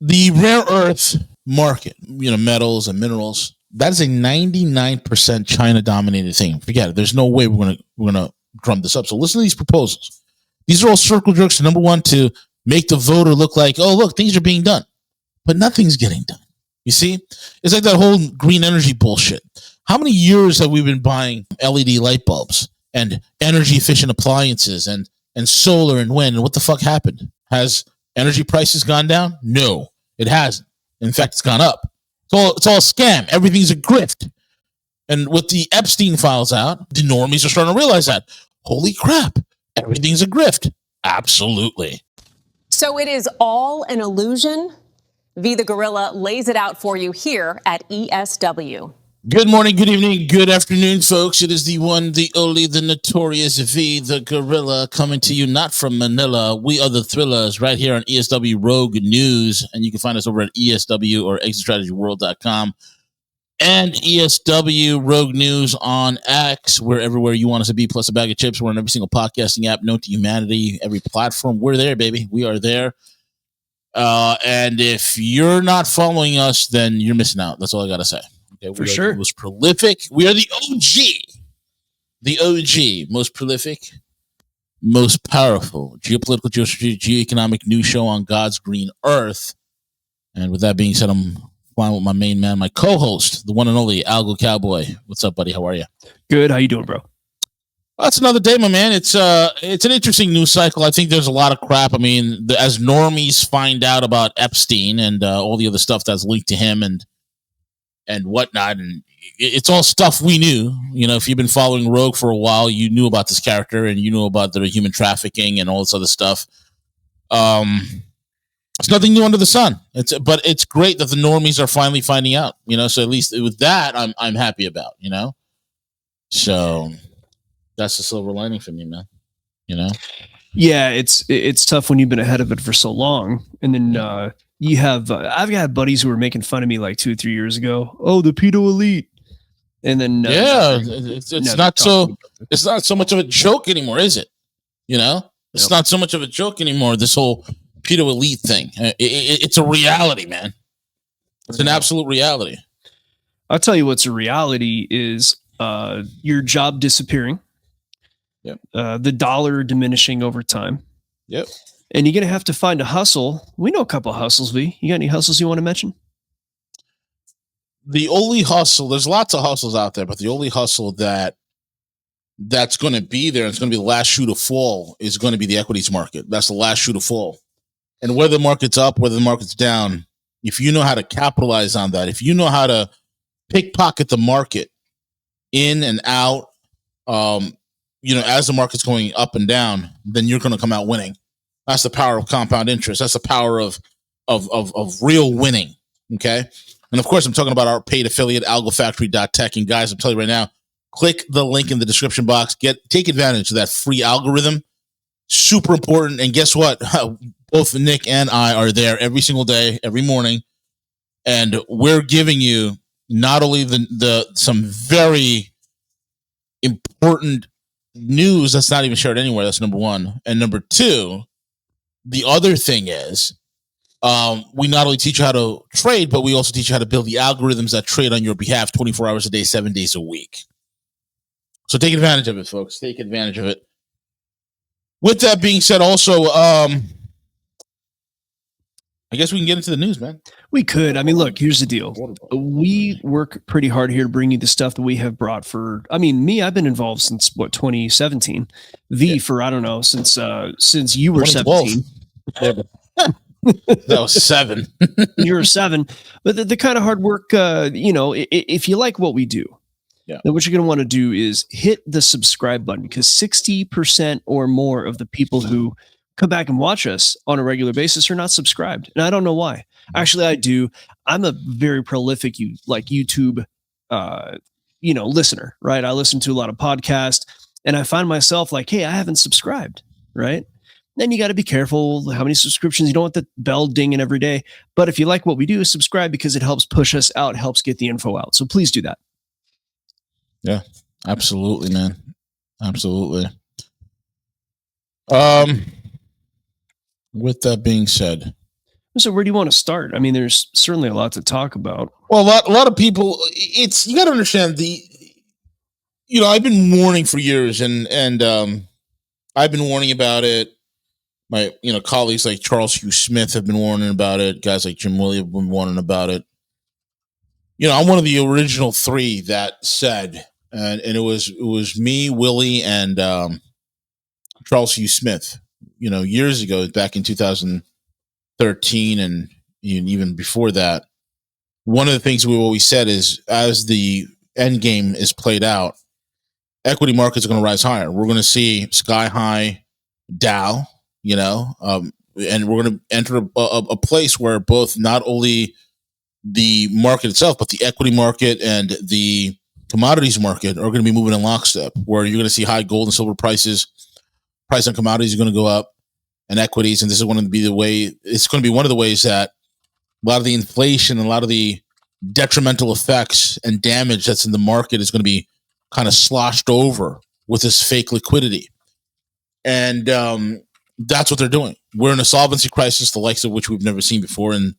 The rare earth market, metals and minerals, that is a 99% China dominated thing. Forget it. There's no way we're gonna drum this up. So listen to these proposals. These are all circle jerks. Number one, to make the voter look like, oh, look, things are being done, but nothing's getting done. You see, it's like that whole green energy bullshit. How many years have we been buying LED light bulbs and energy efficient appliances and solar and wind? And what the fuck happened? Has energy prices gone down? No, it hasn't. In fact, it's gone up. It's all a scam. Everything's a grift. And with the Epstein files out, the normies are starting to realize that. Holy crap, everything's a grift. Absolutely. So it is all an illusion? V the Guerrilla lays it out for you here at ESW. Good morning, good evening, good afternoon, folks. It is the one, the only, the notorious V the Guerrilla coming to you not from Manila. We are the Thrillers right here on ESW Rogue News. And you can find us over at ESW or ExitStrategyWorld.com. And ESW Rogue News on X. We're everywhere you want us to be, plus a bag of chips. We're on every single podcasting app known to humanity, every platform. We're there, baby. We are there. And if you're not following us, then you're missing out. That's all I got to say. Okay, For sure. The most prolific. We are the OG. The OG. Most prolific, most powerful geopolitical, geostrategic, geoeconomic news show on God's green earth. And with that being said, I'm flying with my main man, my co-host, the one and only Algo Cowboy. What's up, buddy? How are you? Good. How you doing, bro? Well, that's another day, my man. It's an interesting news cycle. I think there's a lot of crap. I mean, as normies find out about Epstein and all the other stuff that's linked to him and whatnot, and it's all stuff we knew. If you've been following Rogue for a while, you knew about this character and you knew about the human trafficking and all this other stuff. It's nothing new under the sun. But it's great that the normies are finally finding out. So at least with that, I'm happy about. So that's the silver lining for me, man. Yeah, it's tough when you've been ahead of it for so long, and then you have I've got buddies who were making fun of me like 2 or 3 years ago. Oh, the pedo elite, and then it's not so much of a joke anymore, is it? It's not so much of a joke anymore. This whole pedo elite thing, it's a reality, man. It's an absolute reality. I'll tell you what's a reality is your job disappearing. Yep. The dollar diminishing over time. Yep. And you're going to have to find a hustle. We know a couple of hustles, V. You got any hustles you want to mention? The only hustle, there's lots of hustles out there, but the only hustle that's going to be there, and it's going to be the last shoe to fall, is going to be the equities market. That's the last shoe to fall. And whether the market's up, whether the market's down, if you know how to capitalize on that, if you know how to pickpocket the market in and out, as the market's going up and down, then you're going to come out winning. That's the power of compound interest. That's the power of real winning. Okay. And of course, I'm talking about our paid affiliate, algofactory.tech. And guys, I'm telling you right now, click the link in the description box. Take advantage of that free algorithm. Super important. And guess what? Both Nick and I are there every single day, every morning. And we're giving you not only some very important news that's not even shared anywhere. That's number one. And number two, the other thing is we not only teach you how to trade, but we also teach you how to build the algorithms that trade on your behalf 24 hours a day, 7 days a week. So take advantage of it, folks. Take advantage of it. With that being said, also, I guess we can get into the news, man. We could. I mean, look, here's the deal. We work pretty hard here to bring you the stuff that we have brought for, I've been involved since 2017. V for, I don't know, since you were 17. That was 7. You were 7. But the kind of hard work, if you like what we do, then what you're going to want to do is hit the subscribe button, because 60% or more of the people who come back and watch us on a regular basis are not subscribed. And I don't know why. Actually, I do. I'm a very prolific YouTube listener, right? I listen to a lot of podcasts, and I find myself like, hey, I haven't subscribed, right? Then you got to be careful how many subscriptions. You don't want the bell dinging every day. But if you like what we do, subscribe, because it helps push us out, helps get the info out. So please do that. Yeah, absolutely, man. Absolutely. With that being said, So where do you want to start? I mean, there's certainly a lot to talk about. Well, a lot of people, you got to understand I've been warning for years, and I've been warning about it. My, colleagues like Charles Hugh Smith have been warning about it. Guys like Jim Willie have been warning about it. I'm one of the original three that said, and it was me, Willie, and Charles Hugh Smith, years ago, back in 2013, and even before that. One of the things we always said is, as the Endgame is played out, equity markets are going to rise higher. We're going to see sky high Dow, and we're going to enter a place where both not only the market itself, but the equity market and the commodities market are going to be moving in lockstep, where you're going to see high gold and silver prices. Price on commodities are going to go up, and equities. And this is going to be one of the ways that a lot of the inflation and a lot of the detrimental effects and damage that's in the market is going to be kind of sloshed over with this fake liquidity. And that's what they're doing. We're in a solvency crisis, the likes of which we've never seen before. And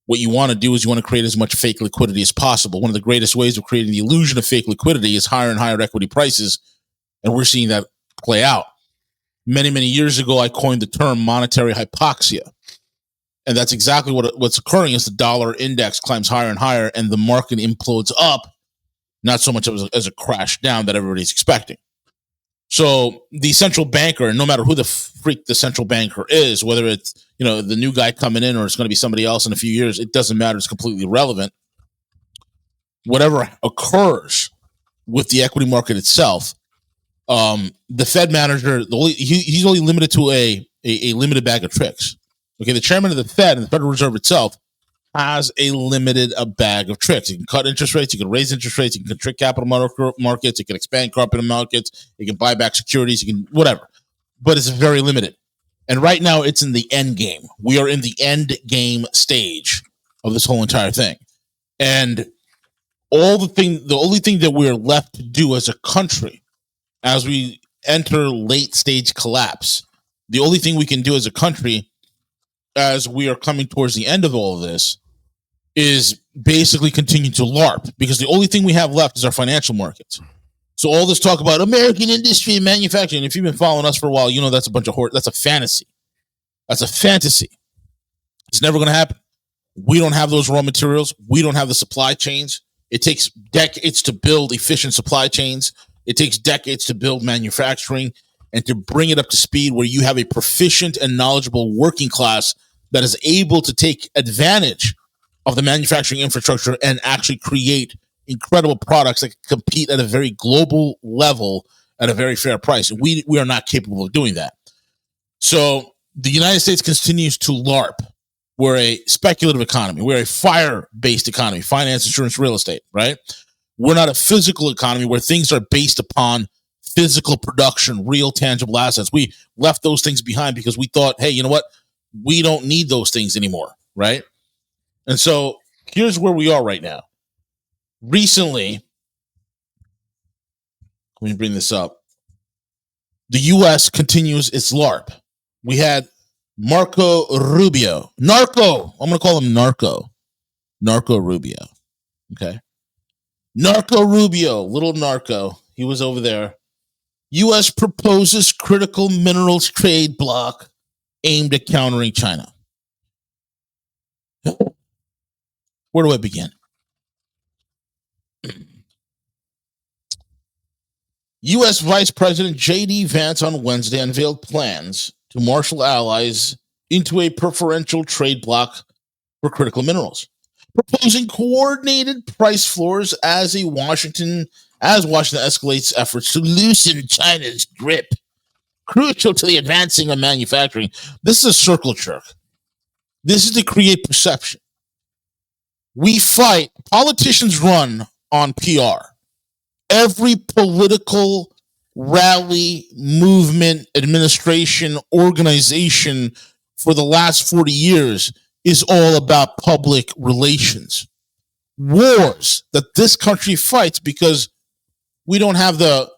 what you want to do is you want to create as much fake liquidity as possible. One of the greatest ways of creating the illusion of fake liquidity is higher and higher equity prices. And we're seeing that play out. Many, many years ago, I coined the term monetary hypoxia. And that's exactly what's occurring is the dollar index climbs higher and higher, and the market implodes up, not so much as a crash down that everybody's expecting. So the central banker, no matter who the freak the central banker is, whether it's the new guy coming in or it's going to be somebody else in a few years, it doesn't matter. It's completely irrelevant. Whatever occurs with the equity market itself, the Fed manager, he's only limited to a limited bag of tricks. Okay, the chairman of the Fed and the Federal Reserve itself has a limited bag of tricks. You can cut interest rates, you can raise interest rates, you can constrict capital markets, you can expand capital markets, you can buy back securities, you can whatever. But it's very limited. And right now it's in the end game. We are in the end game stage of this whole entire thing. And the only thing that we're left to do as a country, as we enter late stage collapse, the only thing we can do as a country as we are coming towards the end of all of this is basically continue to LARP, because the only thing we have left is our financial markets. So all this talk about American industry and manufacturing, if you've been following us for a while, that's a bunch of that's a fantasy. That's a fantasy. It's never going to happen. We don't have those raw materials. We don't have the supply chains. It takes decades to build efficient supply chains. It takes decades to build manufacturing and to bring it up to speed where you have a proficient and knowledgeable working class that is able to take advantage of the manufacturing infrastructure and actually create incredible products that compete at a very global level at a very fair price. We are not capable of doing that. So the United States continues to LARP. We're a speculative economy. We're a fire-based economy, finance, insurance, real estate, right? We're not a physical economy where things are based upon physical production, real tangible assets. We left those things behind because we thought, hey, you know what? We don't need those things anymore, right? And so here's where we are right now. Recently, let me bring this up. The U.S. continues its LARP. We had Marco Rubio. Narco. I'm going to call him Narco. Narco Rubio. Okay. Narco Rubio, little Narco. He was over there. U.S. proposes critical minerals trade bloc aimed at countering China. Where do I begin? U.S. Vice President J.D. Vance on Wednesday unveiled plans to marshal allies into a preferential trade bloc for critical minerals, proposing coordinated price floors as Washington escalates efforts to loosen China's grip, crucial to the advancing of manufacturing. This is a circle jerk. This is to create perception. We fight. Politicians run on PR. Every political rally, movement, administration, organization for the last 40 years is all about public relations. Wars that this country fights because we don't have the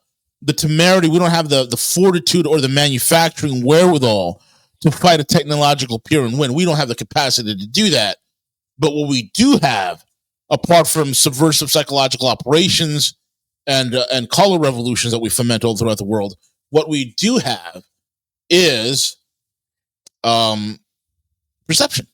temerity, we don't have the fortitude or the manufacturing wherewithal to fight a technological peer and win. We don't have the capacity to do that. But what we do have, apart from subversive psychological operations and color revolutions that we foment all throughout the world, what we do have is perception.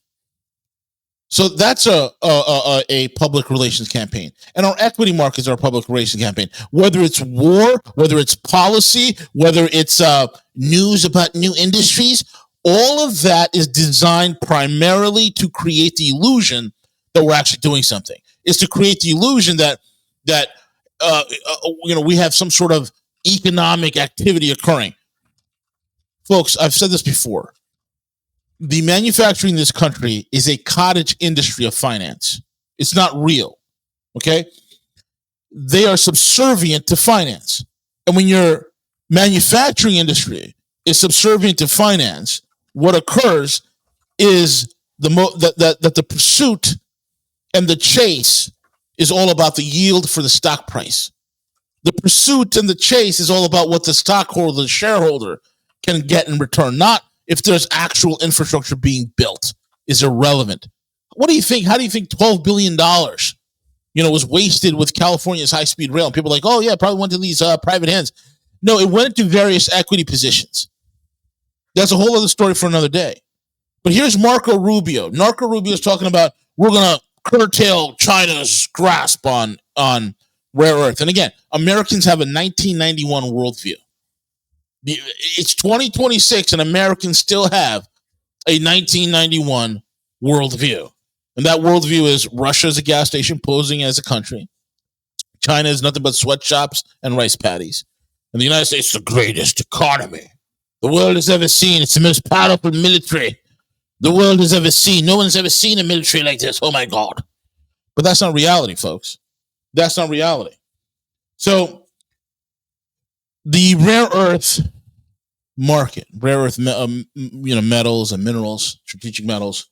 So that's a public relations campaign. And our equity markets are a public relations campaign. Whether it's war, whether it's policy, whether it's news about new industries, all of that is designed primarily to create the illusion that we're actually doing something. It's to create the illusion that we have some sort of economic activity occurring. Folks, I've said this before. The manufacturing in this country is a cottage industry of finance. It's not real. Okay? They are subservient to finance. And when your manufacturing industry is subservient to finance, what occurs is that the pursuit and the chase is all about the yield for the stock price. The pursuit and the chase is all about what the stockholder, the shareholder, can get in return, not if there's actual infrastructure being built. Is irrelevant. What do you think? How do you think $12 billion, was wasted with California's high-speed rail? And people are like, oh yeah, probably went to these private hands. No, it went to various equity positions. That's a whole other story for another day. But here's Marco Rubio. Marco Rubio is talking about we're going to curtail China's grasp on rare earth. And again, Americans have a 1991 worldview. It's 2026 and Americans still have a 1991 worldview. And that worldview is Russia is a gas station posing as a country. China is nothing but sweatshops and rice paddies. And the United States is the greatest economy the world has ever seen. It's the most powerful military the world has ever seen. No one's ever seen a military like this. Oh my God. But that's not reality, folks. That's not reality. So the rare earth market, rare earth, metals and minerals, strategic metals,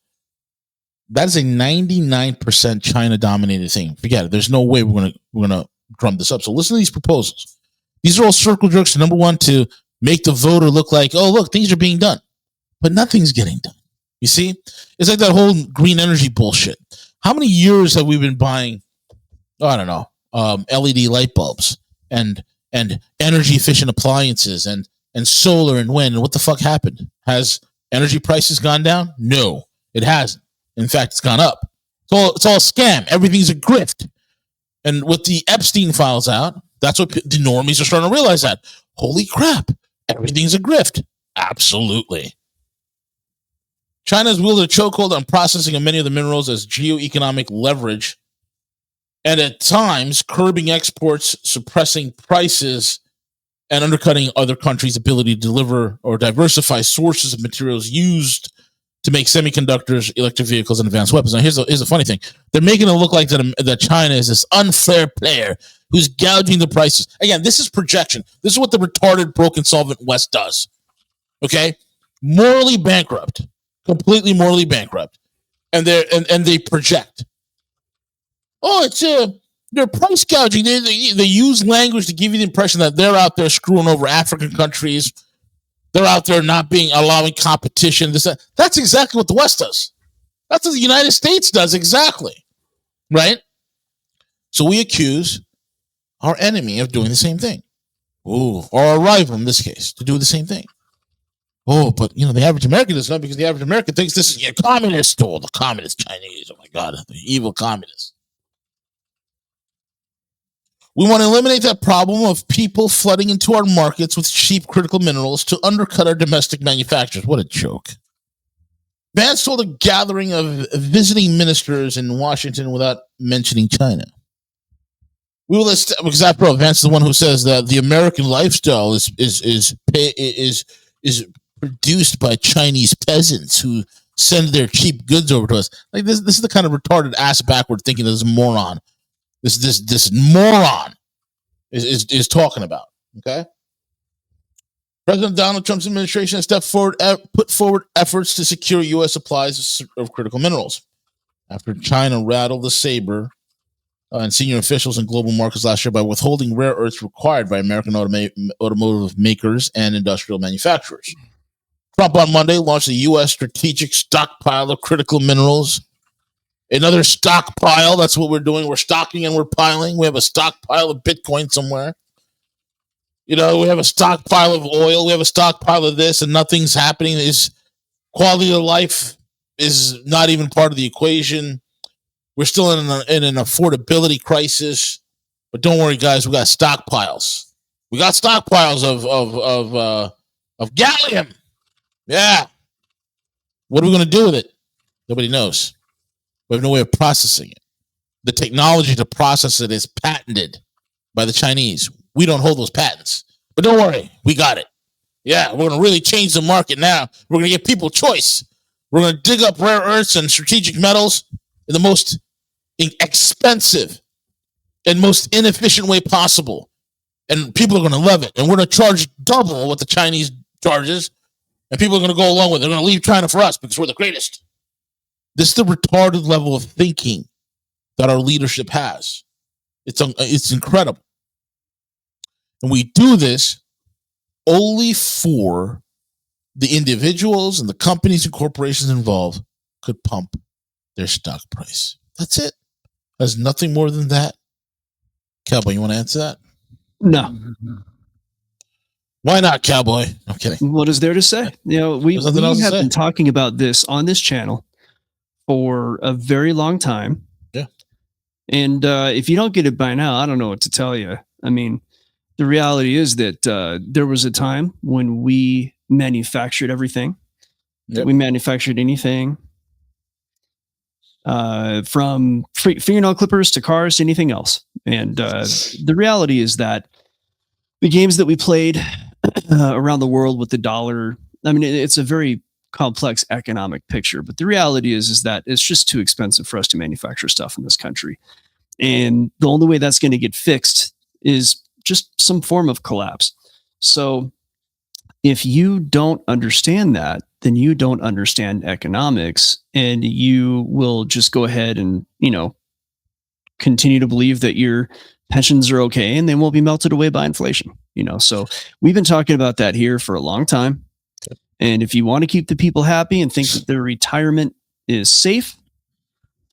that is a 99% China-dominated thing. Forget it. There's no way we're gonna drum this up. So listen to these proposals. These are all circle jerks. Number one, to make the voter look like, oh, look, things are being done. But nothing's getting done. You see? It's like that whole green energy bullshit. How many years have we been buying, LED light bulbs and energy-efficient appliances and solar and wind? And what the fuck happened? Has energy prices gone down? No, it hasn't. In fact, it's gone up. It's all a scam. Everything's a grift. And with the Epstein files out, that's what the normies are starting to realize that. Holy crap, everything's a grift. Absolutely. China's wielded a chokehold on processing of many of the minerals as geo-economic leverage, and at times curbing exports, suppressing prices, and undercutting other countries' ability to deliver or diversify sources of materials used to make semiconductors, electric vehicles, and advanced weapons. Now, here's the funny thing. They're making it look like that China is this unfair player who's gouging the prices. Again, this is projection. This is what the retarded, broken, solvent West does. Okay? Morally bankrupt. Completely morally bankrupt. And they project. Oh, it's they're price gouging. They use language to give you the impression that they're out there screwing over African countries. They're out there not allowing competition. That's exactly what the West does. That's what the United States does exactly. Right? So we accuse our enemy of doing the same thing. Or our rival in this case, to do the same thing. Oh, but the average American does not, because the average American thinks this is a communist, or the communist Chinese. Oh my God, the evil communists. We want to eliminate that problem of people flooding into our markets with cheap critical minerals to undercut our domestic manufacturers. What a joke. Vance told a gathering of visiting ministers in Washington without mentioning China. Because after all, Vance is the one who says that the American lifestyle is produced by Chinese peasants who send their cheap goods over to us. Like this is the kind of retarded ass backward thinking that this moron, this moron is talking about. Okay. President Donald Trump's administration has put forward efforts to secure U.S. supplies of critical minerals after China rattled the saber and senior officials in global markets last year by withholding rare earths required by American automotive makers and industrial manufacturers. Trump on Monday launched a U.S. strategic stockpile of critical minerals. Another stockpile. That's what we're doing. We're stocking and we're piling. We have a stockpile of Bitcoin somewhere. We have a stockpile of oil. We have a stockpile of this, and nothing's happening. Quality of life is not even part of the equation. We're still in an affordability crisis. But don't worry, guys. We got stockpiles. We got stockpiles of gallium. Yeah. What are we going to do with it? Nobody knows. We have no way of processing it. The technology to process it is patented by the Chinese. We don't hold those patents. But don't worry. We got it. Yeah, we're going to really change the market now. We're going to give people choice. We're going to dig up rare earths and strategic metals in the most expensive and most inefficient way possible. And people are going to love it. And we're going to charge double what the Chinese charges. And people are going to go along with it. They're going to leave China for us because we're the greatest. This is the retarded level of thinking that our leadership has. It's incredible. And we do this only for the individuals and the companies and corporations involved could pump their stock price. That's it. There's nothing more than that. Cowboy, you want to answer that? No. Why not, Cowboy? I'm kidding. What is there to say? We have been talking about this on this channel for a very long time. Yeah. And if you don't get it by now, I don't know what to tell you. I mean, the reality is that there was a time when we manufactured everything. Yep. We manufactured anything from fingernail clippers to cars to anything else. And the reality is that the games that we played around the world with the dollar, I mean, it's a very complex economic picture, but the reality is that it's just too expensive for us to manufacture stuff in this country. And the only way that's going to get fixed is just some form of collapse. So if you don't understand that, then you don't understand economics, and you will just go ahead and, continue to believe that your pensions are okay and they won't be melted away by inflation. So we've been talking about that here for a long time. And if you want to keep the people happy and think that their retirement is safe,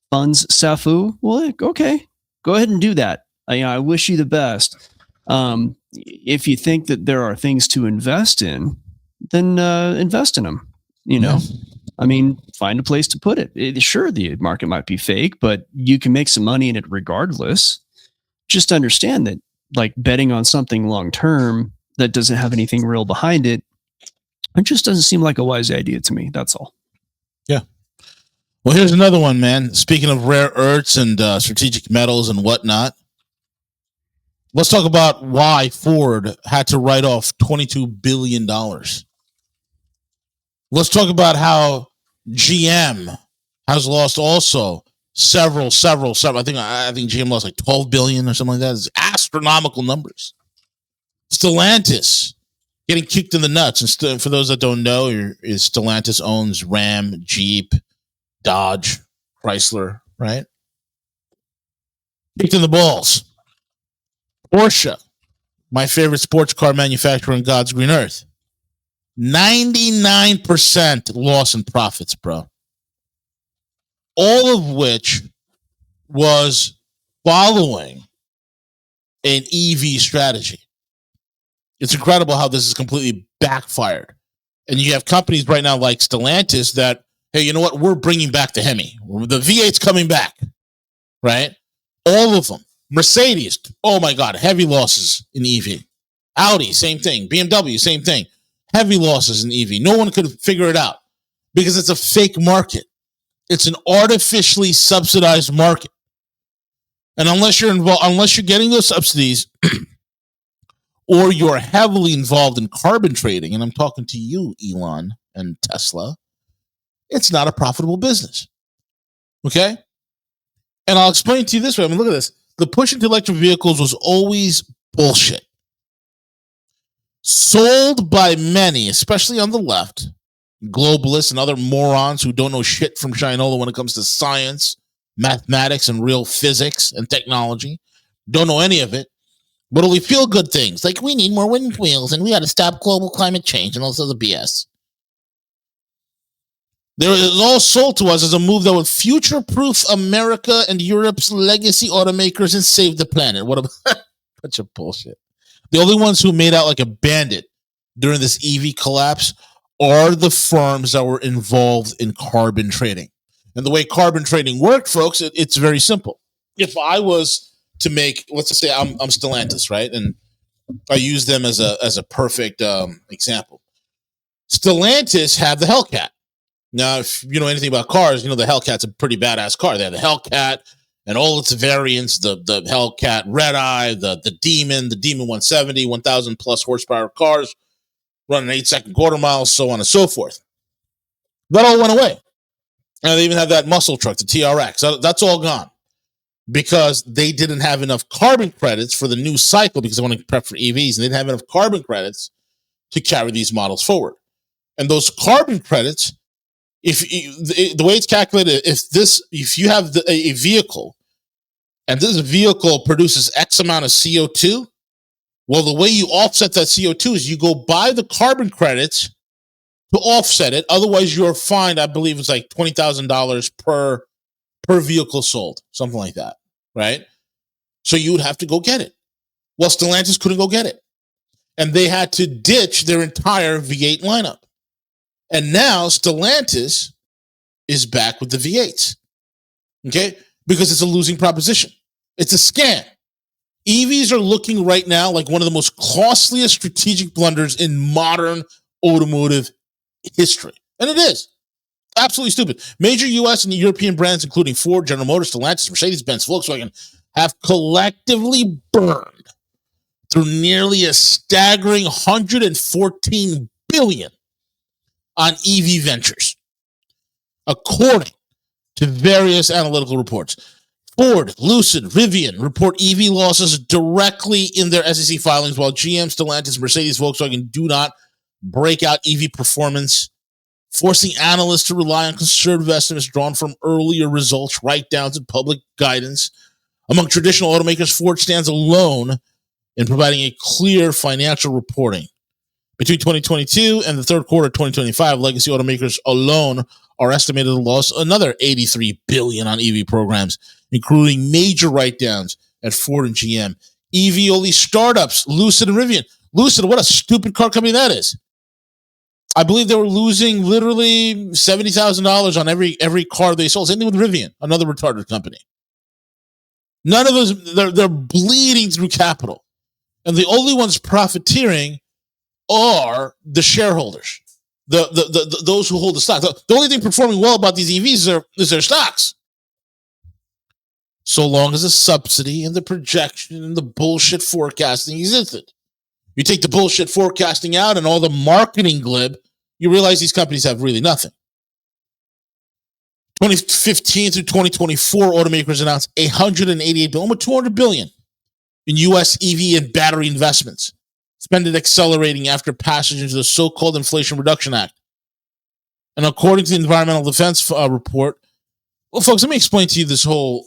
funds SAFU, well, okay, go ahead and do that. I wish you the best. If you think that there are things to invest in, then invest in them. I mean, find a place to put it. Sure, the market might be fake, but you can make some money in it regardless. Just understand that, like, betting on something long term that doesn't have anything real behind it, it just doesn't seem like a wise idea to me. That's all. Yeah. Well, here's another one, man. Speaking of rare earths and strategic metals and whatnot, let's talk about why Ford had to write off $22 billion. Let's talk about how GM has lost also several. I think GM lost like 12 billion or something like that. It's astronomical numbers. Stellantis getting kicked in the nuts. And for those that don't know, Stellantis owns Ram, Jeep, Dodge, Chrysler, right? Kicked in the balls. Porsche, my favorite sports car manufacturer on God's green earth. 99% loss in profits, bro. All of which was following an EV strategy. It's incredible how this is completely backfired. And you have companies right now like Stellantis that, hey, you know what? We're bringing back the Hemi. The V8's coming back, right? All of them. Mercedes, oh my God, heavy losses in EV. Audi, same thing. BMW, same thing. Heavy losses in EV. No one could figure it out because it's a fake market. It's an artificially subsidized market. And unless you're getting those subsidies or you're heavily involved in carbon trading, and I'm talking to you, Elon and Tesla, it's not a profitable business. Okay? And I'll explain to you this way. I mean, look at this. The push into electric vehicles was always bullshit. Sold by many, especially on the left, globalists and other morons who don't know shit from Shinola when it comes to science, mathematics, and real physics and technology. Don't know any of it, but only feel good things like we need more wind wheels and we got to stop global climate change and all this other BS. There is all sold to us as a move that would future-proof America and Europe's legacy automakers and save the planet. What a bunch of bullshit. The only ones who made out like a bandit during this EV collapse are the firms that were involved in carbon trading. And the way carbon trading worked, folks, it's very simple. If I was to make, let's just say I'm Stellantis, right? And I use them as a perfect example. Stellantis have the Hellcat. Now, if you know anything about cars, you know the Hellcat's a pretty badass car. They have the Hellcat and all its variants, the Hellcat Red Eye, the Demon 170, 1,000 plus horsepower cars, running 8-second quarter miles, so on and so forth. That all went away. And they even have that muscle truck, the TRX. That's all gone because they didn't have enough carbon credits for the new cycle because they want to prep for EVs, and they didn't have enough carbon credits to carry these models forward. And those carbon credits, the way it's calculated, if you have a vehicle and this vehicle produces X amount of CO2, well, the way you offset that CO2 is you go buy the carbon credits to offset it. Otherwise, you're fined, I believe it's like $20,000 per vehicle sold, something like that, right? So you would have to go get it. Well, Stellantis couldn't go get it. And they had to ditch their entire V8 lineup. And now Stellantis is back with the V8s, okay? Because it's a losing proposition. It's a scam. EVs are looking right now like one of the most costliest strategic blunders in modern automotive history. And it is. Absolutely stupid. Major U.S. and European brands, including Ford, General Motors, Stellantis, Mercedes-Benz, Volkswagen, have collectively burned through nearly a staggering $114 billion on EV ventures, according to various analytical reports. Ford, Lucid, Rivian report EV losses directly in their SEC filings, while GM, Stellantis, Mercedes, Volkswagen do not break out EV performance, forcing analysts to rely on conservative estimates drawn from earlier results, write-downs, and public guidance. Among traditional automakers, Ford stands alone in providing a clear financial reporting. Between 2022 and the third quarter of 2025, legacy automakers alone are estimated to lose another $83 billion on EV programs, including major write-downs at Ford and GM. EV-only startups, Lucid and Rivian. Lucid, what a stupid car company that is. I believe they were losing literally $70,000 on every car they sold. Same thing with Rivian, another retarded company. None of those, they're bleeding through capital. And the only ones profiteering are the shareholders, those who hold the stock. The only thing performing well about these EVs is their stocks. So long as the subsidy and the projection and the bullshit forecasting existed. You take the bullshit forecasting out and all the marketing glib, you realize these companies have really nothing. 2015 through 2024, automakers announced $188 billion, almost $200 billion in U.S. EV and battery investments. Spending accelerating after passage into the so-called Inflation Reduction Act. And according to the Environmental Defense Report, well, folks, let me explain to you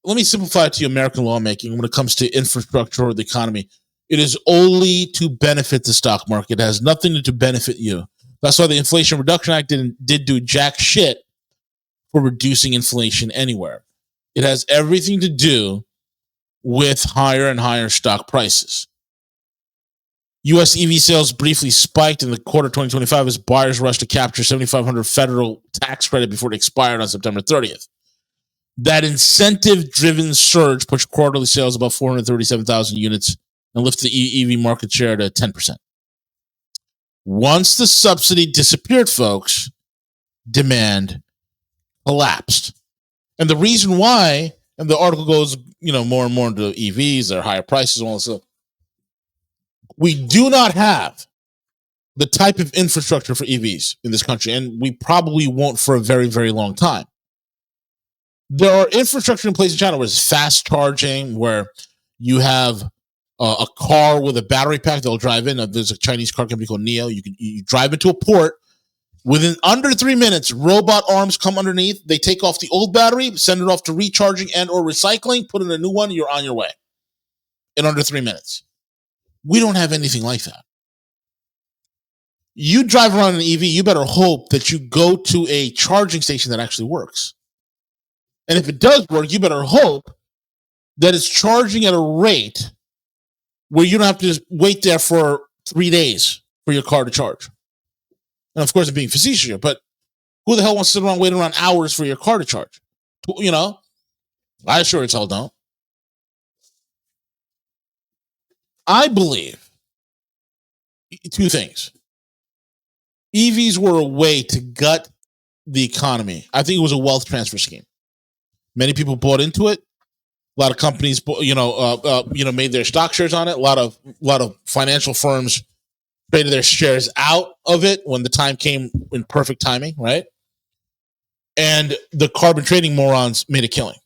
let me simplify it to you American lawmaking when it comes to infrastructure or the economy. It is only to benefit the stock market. It has nothing to benefit you. That's why the Inflation Reduction Act did do jack shit for reducing inflation anywhere. It has everything to do with higher and higher stock prices. U.S. EV sales briefly spiked in the quarter 2025 as buyers rushed to capture $7,500 federal tax credit before it expired on September 30th. That incentive-driven surge pushed quarterly sales above 437,000 units and lifted the EV market share to 10%. Once the subsidy disappeared, folks, demand collapsed. And the reason why, and the article goes, more and more into EVs, their higher prices, and all this stuff. We do not have the type of infrastructure for EVs in this country, and we probably won't for a very, very long time. There are infrastructure in place in China where it's fast charging, where you have a car with a battery pack that'll drive in. There's a Chinese car company called NIO. You drive into a port. Within under 3 minutes, robot arms come underneath. They take off the old battery, send it off to recharging and or recycling, put in a new one, you're on your way in under 3 minutes. We don't have anything like that. You drive around an EV, you better hope that you go to a charging station that actually works. And if it does work, you better hope that it's charging at a rate where you don't have to just wait there for 3 days for your car to charge. And of course, I'm being facetious here, but who the hell wants to sit around waiting around hours for your car to charge? You know, I sure as hell don't. I believe two things. EVs were a way to gut the economy. I think it was a wealth transfer scheme. Many people bought into it. A lot of companies, made their stock shares on it. A lot of financial firms traded their shares out of it when the time came in perfect timing, right? And the carbon trading morons made a killing.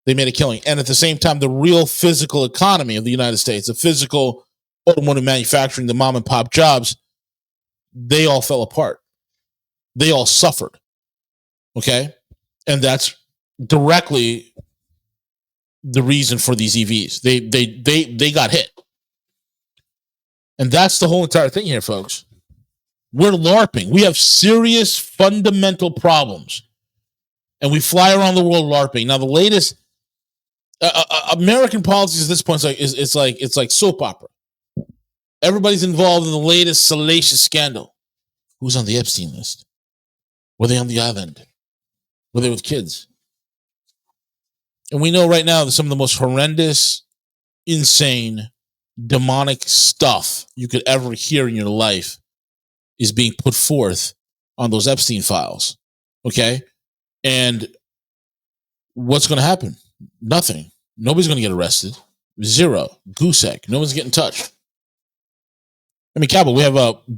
They made a killing. And at the same time, the real physical economy of the United States, the physical automotive manufacturing, the mom and pop jobs, they all fell apart. They all suffered. Okay? And that's directly the reason for these EVs. They got hit. And that's the whole entire thing here, folks. We're LARPing. We have serious fundamental problems. And we fly around the world LARPing. Now, the latest American politics at this point is like soap opera. Everybody's involved in the latest salacious scandal. Who's on the Epstein list? Were they on the island? Were they with kids? And we know right now that some of the most horrendous, insane, demonic stuff you could ever hear in your life is being put forth on those Epstein files. Okay? And what's going to happen? Nothing. Nobody's going to get arrested. Zero. Goose egg. No one's getting touched. I mean, Cowboy, we have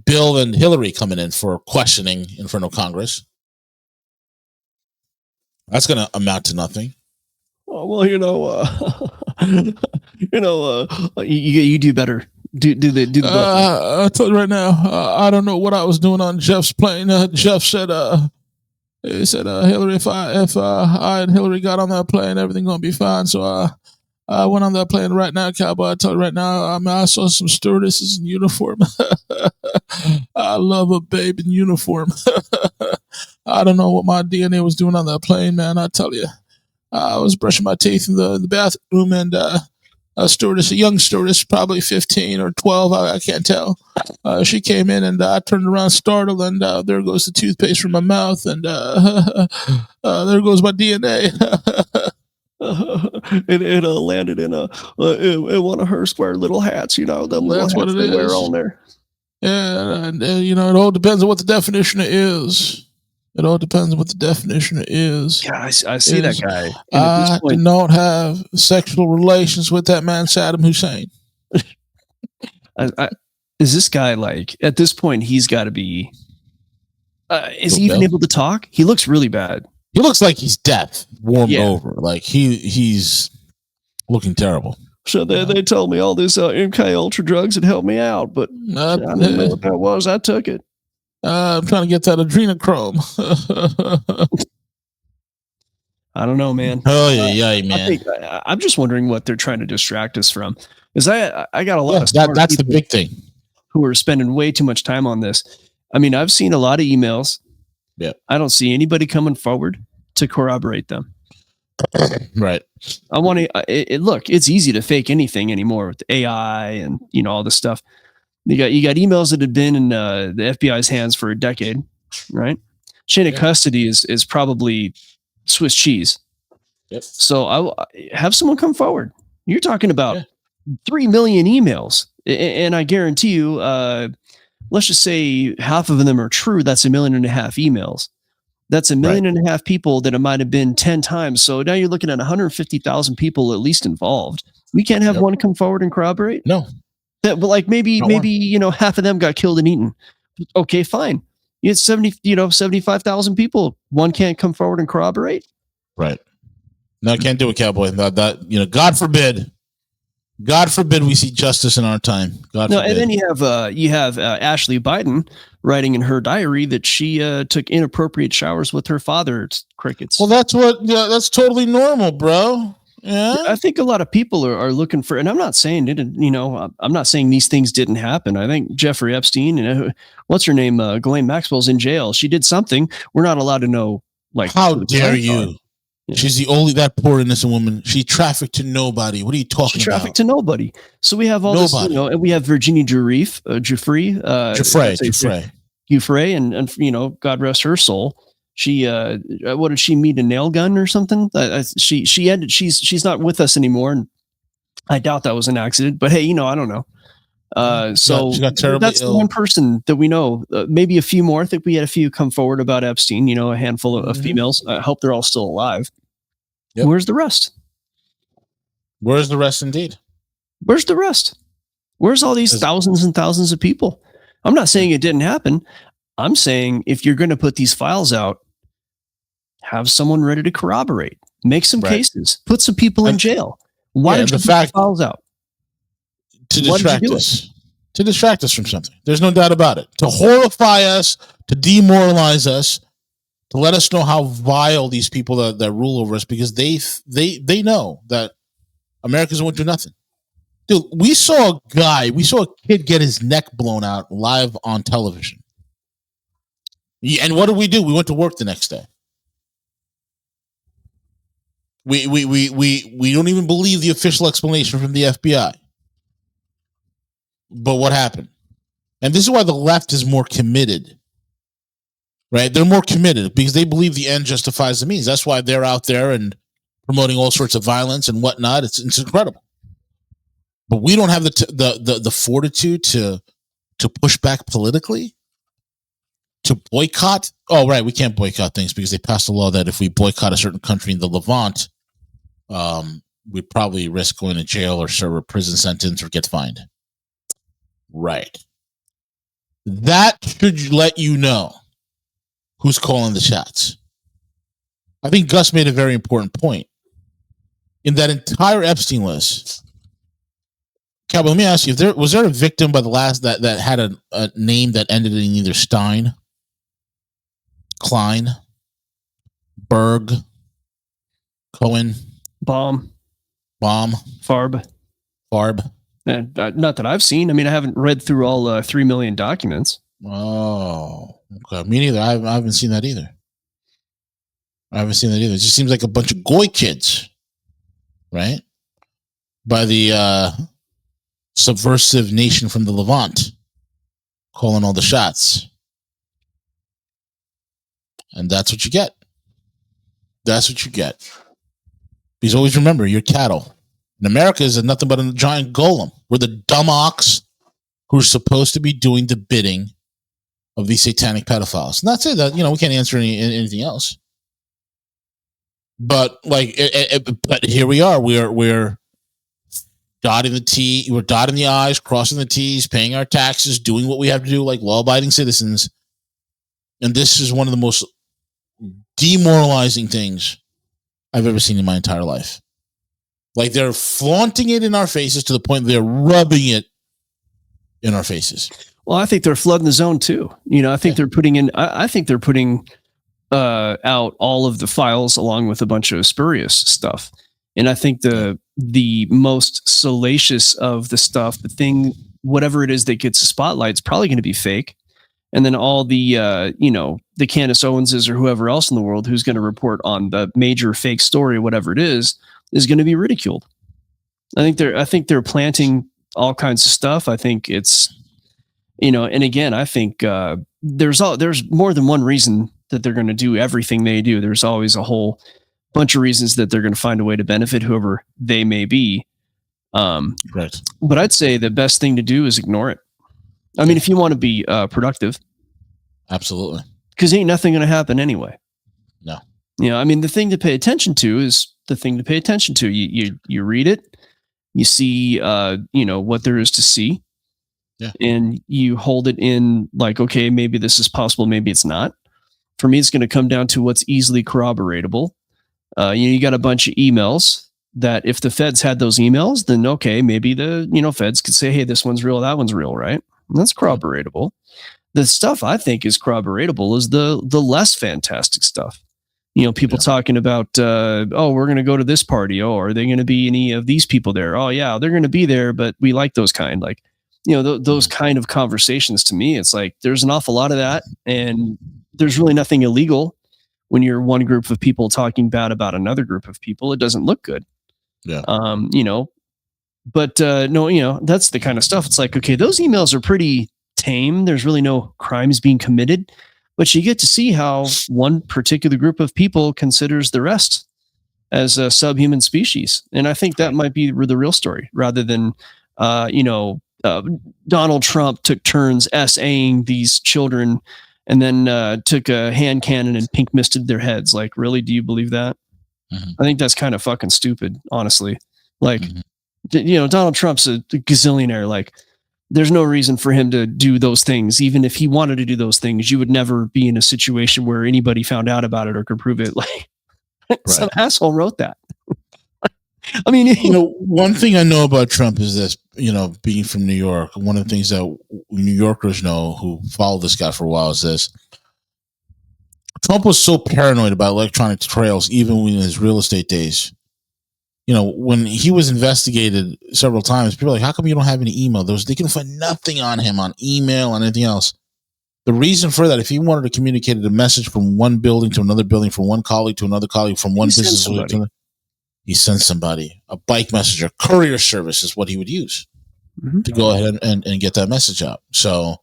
Bill and Hillary coming in for questioning in front of Congress. That's going to amount to nothing. Oh, well, you do better. Do the I tell you right now, I don't know what I was doing on Jeff's plane. Jeff said, he said, Hillary, if I and Hillary got on that plane, everything gonna be fine. So I went on that plane right now, Cowboy. I tell you right now, I saw some stewardesses in uniform. I love a babe in uniform. I don't know what my DNA was doing on that plane, man. I tell you, I was brushing my teeth in the bathroom, and a young stewardess, probably 15 or 12, I can't tell. She came in, and I turned around startled, and there goes the toothpaste from my mouth, and there goes my DNA. It landed in one of her square little hats, them little That's hats what it they wear is. on there. Yeah, and it all depends on what the definition is. It all depends on what the definition is. Yeah, I see that guy. I did not have sexual relations with that man, Saddam Hussein. Is this guy, like, at this point, he's got to be... is he even able to talk? He looks really bad. He looks like he's death, warmed over. Like, he's looking terrible. So they told me all these MK Ultra drugs had helped me out, but I didn't know what that was. I took it. I'm trying to get that adrenochrome. I don't know, man. Oh yeah, man. I'm just wondering what they're trying to distract us from. Because I got a lot of that's the big thing. Who are spending way too much time on this. I mean, I've seen a lot of emails. Yeah. I don't see anybody coming forward to corroborate them. Right. I want to look, it's easy to fake anything anymore with AI and all this stuff. You got emails that have been in the FBI's hands for a decade, right? Chain of custody is probably Swiss cheese. Yep. So I have someone come forward. You're talking about 3 million emails, and I guarantee you, let's just say half of them are true. That's 1.5 million emails. That's 1.5 million people that it might have been 10 times. So now you're looking at 150,000 people at least involved. We can't have one come forward and corroborate. No. But like maybe half of them got killed and eaten. Okay, fine. You had 75,000 people. One can't come forward and corroborate. Right. No, I can't do it, Cowboy. God forbid. God forbid we see justice in our time. God forbid. And then you have Ashley Biden writing in her diary that she took inappropriate showers with her father. It's crickets. Well, that's totally normal, bro. Yeah. I think a lot of people are looking for, and I'm not saying I'm not saying these things didn't happen. I think Jeffrey Epstein, what's her name? Ghislaine Maxwell's in jail. She did something. We're not allowed to know. Like, how dare you? Yeah. She's that poor innocent woman. She trafficked to nobody. What are you talking about? She trafficked to nobody. So we have all this, and we have Virginia Giuffre, and God rest her soul. She what did she meet, a nail gun or something? She's not with us anymore, and I doubt that was an accident. But hey, I don't know. So she got terribly that's ill. The one person that we know. Maybe a few more. I think we had a few come forward about Epstein. A handful of females. I hope they're all still alive. Yep. Where's the rest? Where's the rest? Indeed. Where's the rest? Where's all these thousands and thousands of people? I'm not saying it didn't happen. I'm saying if you're going to put these files out, have someone ready to corroborate, make some cases, put some people in jail. Why did you put the files out? To distract us from something. There's no doubt about it. To horrify us, to demoralize us, to let us know how vile these people that rule over us, because they know that America's going to do nothing. Dude, we saw a kid get his neck blown out live on television. And what did we do? We went to work the next day. We don't even believe the official explanation from the FBI. But what happened? And this is why the left is more committed. Right? They're more committed because they believe the end justifies the means. That's why they're out there and promoting all sorts of violence and whatnot. It's incredible. But we don't have the fortitude to push back politically, to boycott. Oh, right. We can't boycott things because they passed a law that if we boycott a certain country in the Levant, we'd probably risk going to jail or serve a prison sentence or get fined. Right. That should let you know who's calling the shots. I think Gus made a very important point. In that entire Epstein list, Cowboy, let me ask you, was there a victim by the last that had a name that ended in either Stein, Klein, Berg, Cohen, Baum, Farb? Not that I've seen. I mean, I haven't read through all 3 million documents. Oh, okay. Me neither. I haven't seen that either. It just seems like a bunch of goy kids, right? By the subversive nation from the Levant, calling all the shots. And that's what you get. Because always remember, you're cattle. And America is nothing but a giant golem. We're the dumb ox who are supposed to be doing the bidding of these satanic pedophiles. And that's it. That, we can't answer anything else. But but here we are. We're dotting the T. We're dotting the I's, crossing the T's, paying our taxes, doing what we have to do like law-abiding citizens. And this is one of the most demoralizing things I've ever seen in my entire life. Like, they're flaunting it in our faces to the point they're rubbing it in our faces. Well, I think they're flooding the zone too. I think they're putting in. I think they're putting out all of the files along with a bunch of spurious stuff. And I think the most salacious of the stuff, the thing, whatever it is that gets a spotlight, is probably going to be fake. And then all the the Candace Owenses or whoever else in the world who's going to report on the major fake story, whatever it is going to be ridiculed. I think they're planting all kinds of stuff. I think it's, and again, I think there's more than one reason that they're going to do everything they do. There's always a whole bunch of reasons that they're going to find a way to benefit whoever they may be. Right. But I'd say the best thing to do is ignore it. I mean, if you want to be productive. Absolutely. Because ain't nothing going to happen anyway. No. I mean, the thing to pay attention to is the thing to pay attention to. You read it, you see, what there is to see. Yeah. And you hold it in like, okay, maybe this is possible, maybe it's not. For me, it's going to come down to what's easily corroboratable. You got a bunch of emails that if the feds had those emails, then okay, maybe the feds could say, hey, this one's real, that one's real, right? And that's corroboratable. The stuff I think is corroboratable is the less fantastic stuff. People talking about, oh, we're going to go to this party. Oh, are they going to be any of these people there? Oh, yeah, they're going to be there, but we like those kind. Like, those kind of conversations, to me, it's like there's an awful lot of that. And there's really nothing illegal when you're one group of people talking bad about another group of people. It doesn't look good. Yeah. But no, that's the kind of stuff. It's like, okay, those emails are pretty tame. There's really no crimes being committed, but you get to see how one particular group of people considers the rest as a subhuman species. And I think that might be the real story, rather than, Donald Trump took turns SAing these children and then took a hand cannon and pink misted their heads. Like, really? Do you believe that? Mm-hmm. I think that's kind of fucking stupid, honestly. Like, Donald Trump's a gazillionaire. Like, there's no reason for him to do those things. Even if he wanted to do those things, you would never be in a situation where anybody found out about it or could prove it. Like, some asshole wrote that. I mean, one thing I know about Trump is this, being from New York, one of the things that New Yorkers know who follow this guy for a while is this. Trump was so paranoid about electronic trails, even in his real estate days. When he was investigated several times, people were like, how come you don't have any email? They can find nothing on him on email and anything else. The reason for that, if he wanted to communicate a message from one building to another building, from one colleague to another colleague, from one business to another, he sent somebody. A bike messenger, courier service is what he would use to go ahead and get that message out. So,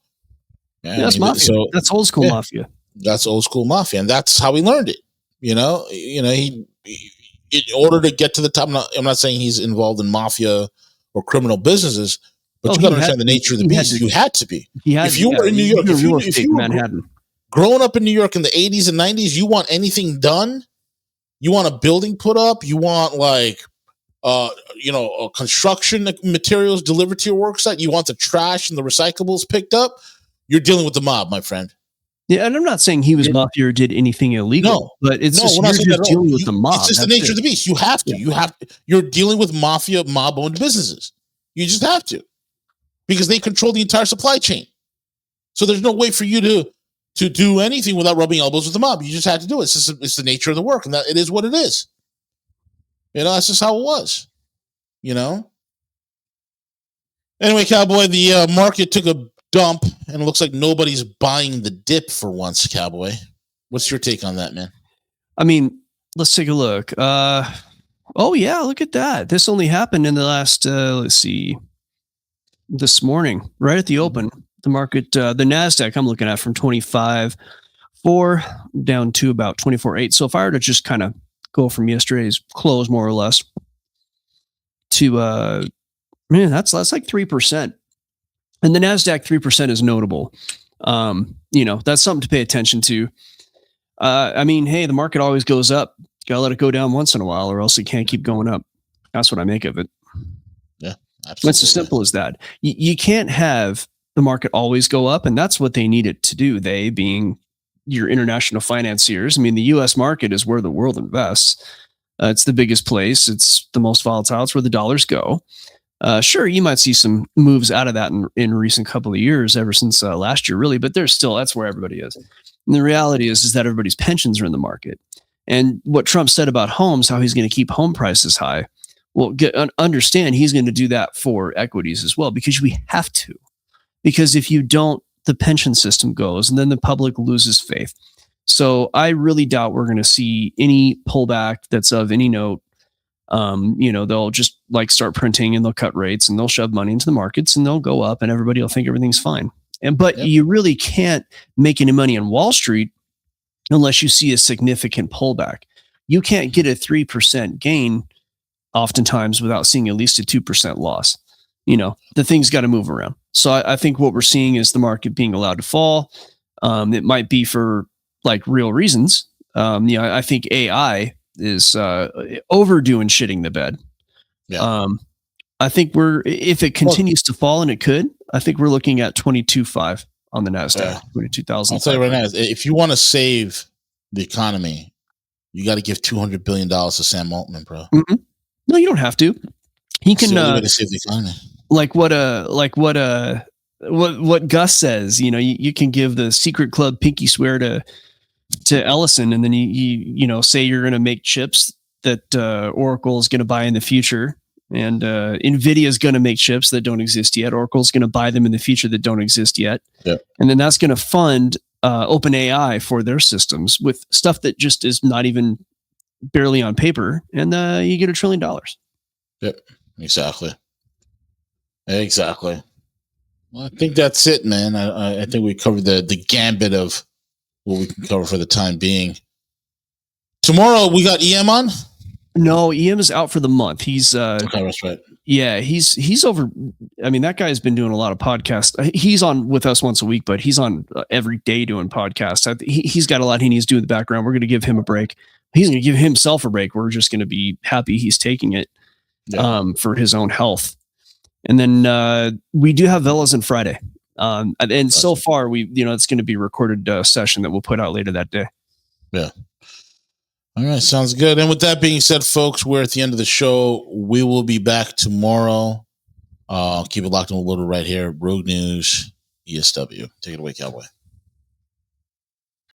that's mafia. So, that's old school mafia. That's old school mafia, and that's how he learned it. He in order to get to the top. I'm not saying he's involved in mafia or criminal businesses, but you got to understand the nature of the beast. You had to be. If you were in New York, if you were Manhattan, growing up in New York in the 80s and 90s, you want anything done. You want a building put up. You want construction materials delivered to your work site. You want the trash and the recyclables picked up. You're dealing with the mob, my friend. Yeah, and I'm not saying he was mafia or did anything illegal. But it's just dealing with the mob. It's just the nature of the beast. You have to. You're dealing with mafia, mob-owned businesses. You just have to, because they control the entire supply chain. So there's no way for you to do anything without rubbing elbows with the mob. You just have to do it. It's the nature of the work, and that it is what it is. That's just how it was. Anyway, Cowboy, the market took a dump, and it looks like nobody's buying the dip for once, Cowboy. What's your take on that, man? I mean, let's take a look. Oh yeah, look at that. This only happened in the last, this morning, right at the open. The market, the NASDAQ I'm looking at from 25.4 down to about 24.8. So if I were to just kind of go from yesterday's close, more or less, to, that's like 3%. And the NASDAQ 3% is notable. That's something to pay attention to. Hey, the market always goes up. Gotta let it go down once in a while, or else it can't keep going up. That's what I make of it. Yeah, absolutely. It's as simple as that. You can't have the market always go up, and that's what they need it to do. They being your international financiers. I mean, the U.S. market is where the world invests. It's the biggest place. It's the most volatile. It's where the dollars go. Sure, you might see some moves out of that in recent couple of years, ever since last year, really, but that's where everybody is. And the reality is that everybody's pensions are in the market. And what Trump said about homes, how he's going to keep home prices high, well, understand he's going to do that for equities as well, because we have to. Because if you don't, the pension system goes, and then the public loses faith. So I really doubt we're going to see any pullback that's of any note. They'll just start printing, and they'll cut rates, and they'll shove money into the markets, and they'll go up, and everybody will think everything's fine. But you really can't make any money on Wall Street unless you see a significant pullback. You can't get a 3% gain oftentimes without seeing at least a 2% loss. The thing's got to move around. So I think what we're seeing is the market being allowed to fall. It might be for real reasons. I think AI is overdoing shitting the bed. Yeah. I think if it continues to fall, and it could, I think we're looking at 22.5 on the NASDAQ, 22,000. I'll tell you right now, if you want to save the economy, you got to give $200 billion to Sam Altman, bro. Mm-hmm. No, you don't have to. He can to save the economy. What Gus says, you can give the secret club pinky swear to to Ellison, and then you say you're going to make chips that Oracle is going to buy in the future, and NVIDIA is going to make chips that don't exist yet. Oracle is going to buy them in the future that don't exist yet. Yep. And then that's going to fund OpenAI for their systems with stuff that just is not even barely on paper, and you get $1 trillion. Yep, exactly. Well, I think that's it, man. I think we covered the gambit of what we can cover for the time being. Tomorrow we got EM on. No, EM is out for the month. He's okay, that's right. Yeah, he's over. I mean, that guy's been doing a lot of podcasts. He's on with us once a week, but he's on every day doing podcasts. He's got a lot he needs to do in the background. We're going to give him a break. He's going to give himself a break. We're just going to be happy he's taking it for his own health. And then we do have Velas on Friday. And so far it's going to be a recorded session that we'll put out later that day. Yeah. All right. Sounds good. And with that being said, folks, we're at the end of the show. We will be back tomorrow. Keep it locked and loaded right here. Rogue News, ESW. Take it away, Cowboy.